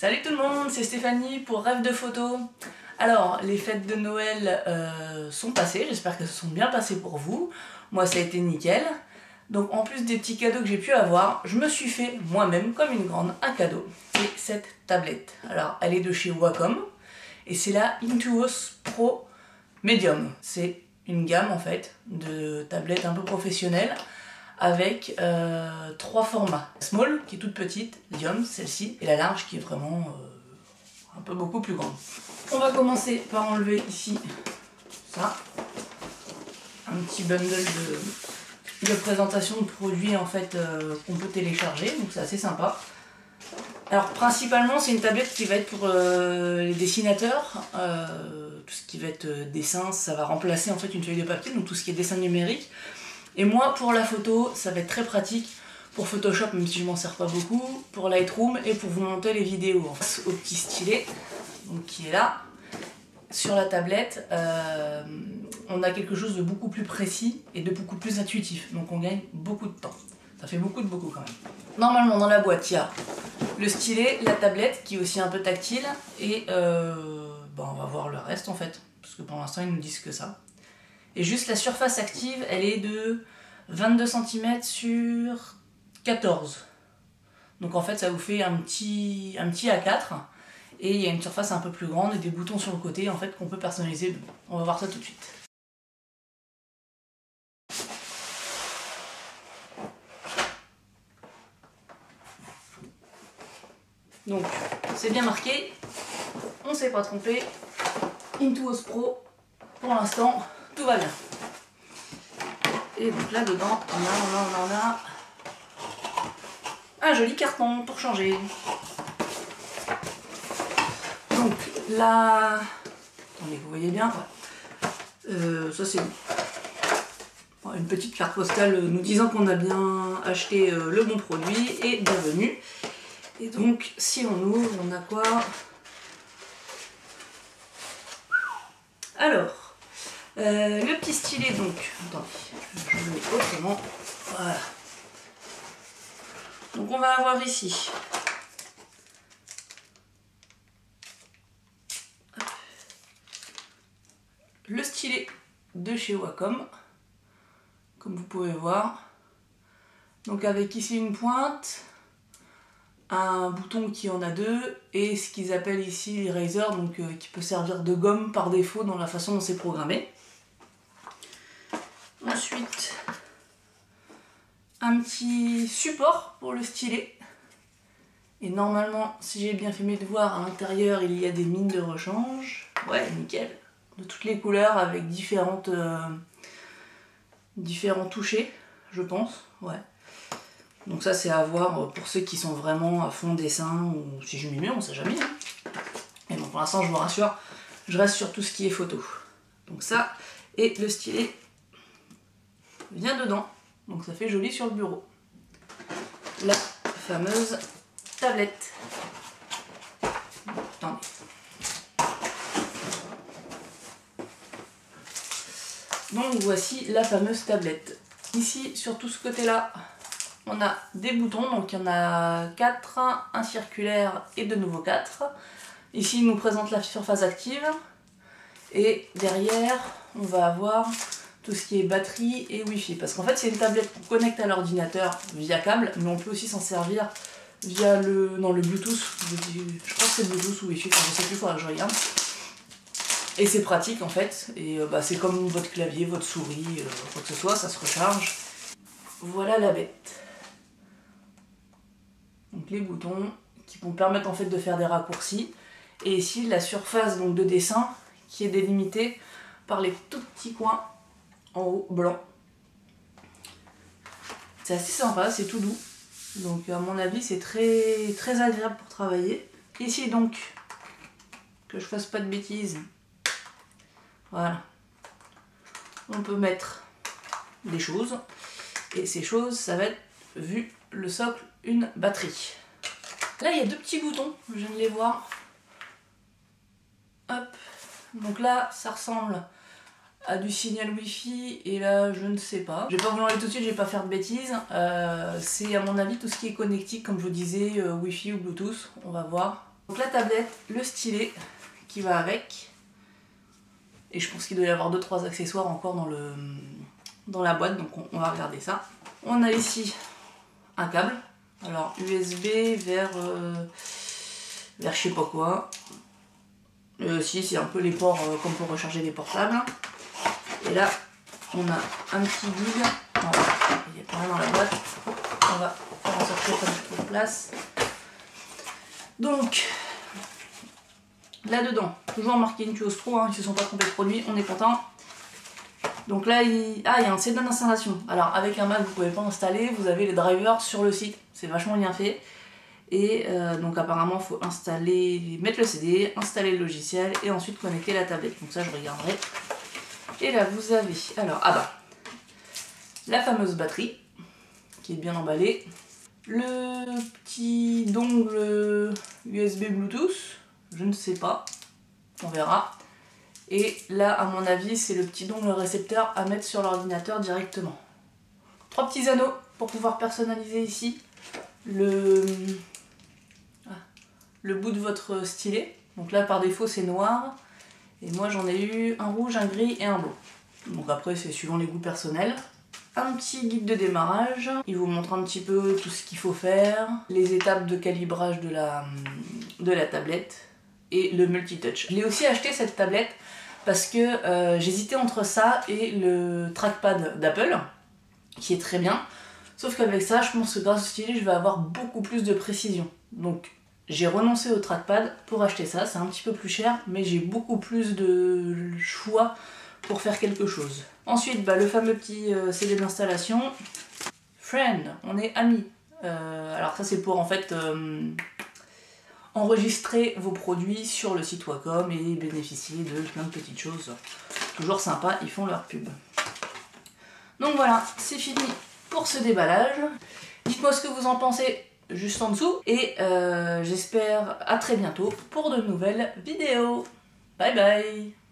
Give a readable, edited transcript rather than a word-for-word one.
Salut tout le monde, c'est Stéphanie pour Rêve de photo. Alors, les fêtes de Noël sont passées, j'espère qu'elles se sont bien passées pour vous. Moi, ça a été nickel. Donc, en plus des petits cadeaux que j'ai pu avoir, je me suis fait moi-même, comme une grande, un cadeau. C'est cette tablette. Alors, elle est de chez Wacom et c'est la Intuos Pro Medium. C'est une gamme en fait de tablettes un peu professionnelles avec 3 formats. Small qui est toute petite, medium celle-ci, et la large qui est vraiment un peu beaucoup plus grande. On va commencer par enlever ici ça, un petit bundle de présentation de produits en fait qu'on peut télécharger, donc c'est assez sympa. Alors principalement c'est une tablette qui va être pour les dessinateurs, tout ce qui va être dessin, ça va remplacer en fait une feuille de papier, donc tout ce qui est dessin numérique. Et moi pour la photo ça va être très pratique pour Photoshop, même si je m'en sers pas beaucoup, pour Lightroom et pour vous monter les vidéos. Face au petit stylet donc, qui est là sur la tablette, on a quelque chose de beaucoup plus précis et de beaucoup plus intuitif, donc on gagne beaucoup de temps. Ça fait beaucoup quand même. Normalement dans la boîte il y a le stylet, la tablette qui est aussi un peu tactile et on va voir le reste en fait, parce que pour l'instant ils nous disent que ça. Et juste la surface active, elle est de 22 cm sur 14. Donc en fait ça vous fait un petit A4 et il y a une surface un peu plus grande et des boutons sur le côté en fait qu'on peut personnaliser. On va voir ça tout de suite. Donc c'est bien marqué, on s'est pas trompé, Intuos Pro, pour l'instant tout va bien. Et donc là dedans on a un joli carton pour changer. Donc là, attendez vous voyez bien, ça c'est une petite carte postale nous disant qu'on a bien acheté le bon produit et bienvenue. Et donc, si on ouvre, on a quoi? Alors, le petit stylet, donc, attendez, je le mets autrement. Voilà. Donc, on va avoir ici le stylet de chez Wacom, comme vous pouvez voir. Donc, avec ici une pointe, un bouton qui en a deux et ce qu'ils appellent ici l'eraser, donc qui peut servir de gomme par défaut dans la façon dont c'est programmé. Ensuite un petit support pour le stylet et normalement si j'ai bien fait mes devoirs à l'intérieur il y a des mines de rechange, ouais nickel, de toutes les couleurs avec différents touchés je pense, ouais. Donc ça c'est à voir pour ceux qui sont vraiment à fond dessin, ou si je m'y mets on sait jamais. Hein. Mais bon pour l'instant je vous rassure, je reste sur tout ce qui est photo. Donc ça, et le stylet vient dedans, donc ça fait joli sur le bureau. La fameuse tablette. Attendez. Donc voici la fameuse tablette. Ici sur tout ce côté là, on a des boutons, donc il y en a 4, un circulaire et de nouveau 4. Ici il nous présente la surface active et derrière on va avoir tout ce qui est batterie et wifi, parce qu'en fait c'est une tablette qu'on connecte à l'ordinateur via câble, mais on peut aussi s'en servir via le Bluetooth, je crois que c'est Bluetooth ou wifi, enfin, je sais plus, il faudra que je regarde. Et c'est pratique en fait, et c'est comme votre clavier, votre souris, quoi que ce soit, ça se recharge. Voilà la bête. Donc les boutons qui vont permettre en fait de faire des raccourcis, et ici la surface donc de dessin qui est délimitée par les tout petits coins en haut blanc. C'est assez sympa, c'est tout doux, donc à mon avis c'est très agréable pour travailler. Ici donc, que je fasse pas de bêtises, voilà, on peut mettre des choses, et ces choses ça va être, vu le socle, une batterie. Là il y a deux petits boutons, je viens de les voir. Hop, donc là ça ressemble à du signal wifi et là je ne sais pas. Je vais pas vous l'enlever tout de suite, je vais pas faire de bêtises. C'est à mon avis tout ce qui est connectique, comme je vous disais, wifi ou bluetooth, on va voir. Donc la tablette, le stylet qui va avec. Et je pense qu'il doit y avoir 2-3 accessoires encore dans la boîte, donc on va regarder ça. On a ici un câble, alors USB vers je sais pas quoi. Si, c'est un peu les ports comme pour recharger les portables. Et là, on a un petit guide. Voilà, il n'y a pas rien dans la boîte. On va faire en sortir comme je trouve place. Donc, là-dedans, toujours marqué Intuos Pro, hein, ils se sont pas trompés de produit, on est content. Donc là, il y a un CD d'installation. Alors, avec un Mac, vous pouvez pas installer, vous avez les drivers sur le site, c'est vachement bien fait. Et donc apparemment il faut mettre le CD, installer le logiciel et ensuite connecter la tablette. Donc ça je regarderai. Et là vous avez, alors, la fameuse batterie qui est bien emballée. Le petit dongle USB Bluetooth, je ne sais pas, on verra. Et là à mon avis c'est le petit dongle récepteur à mettre sur l'ordinateur directement. 3 petits anneaux pour pouvoir personnaliser ici le bout de votre stylet. Donc là par défaut c'est noir. Et moi j'en ai eu un rouge, un gris et un blanc. Donc après c'est suivant les goûts personnels. Un petit guide de démarrage. Il vous montre un petit peu tout ce qu'il faut faire. Les étapes de calibrage de la tablette. Et le multitouch. Je l'ai aussi acheté cette tablette parce que j'hésitais entre ça et le trackpad d'Apple. Qui est très bien. Sauf qu'avec ça je pense que grâce au stylet je vais avoir beaucoup plus de précision. Donc j'ai renoncé au trackpad pour acheter ça, c'est un petit peu plus cher, mais j'ai beaucoup plus de choix pour faire quelque chose. Ensuite, le fameux petit CD d'installation. Friend, on est amis. Alors ça c'est pour en fait enregistrer vos produits sur le site Wacom et bénéficier de plein de petites choses. Toujours sympa, ils font leur pub. Donc voilà, c'est fini pour ce déballage. Dites-moi ce que vous en pensez juste en dessous et j'espère à très bientôt pour de nouvelles vidéos. Bye bye.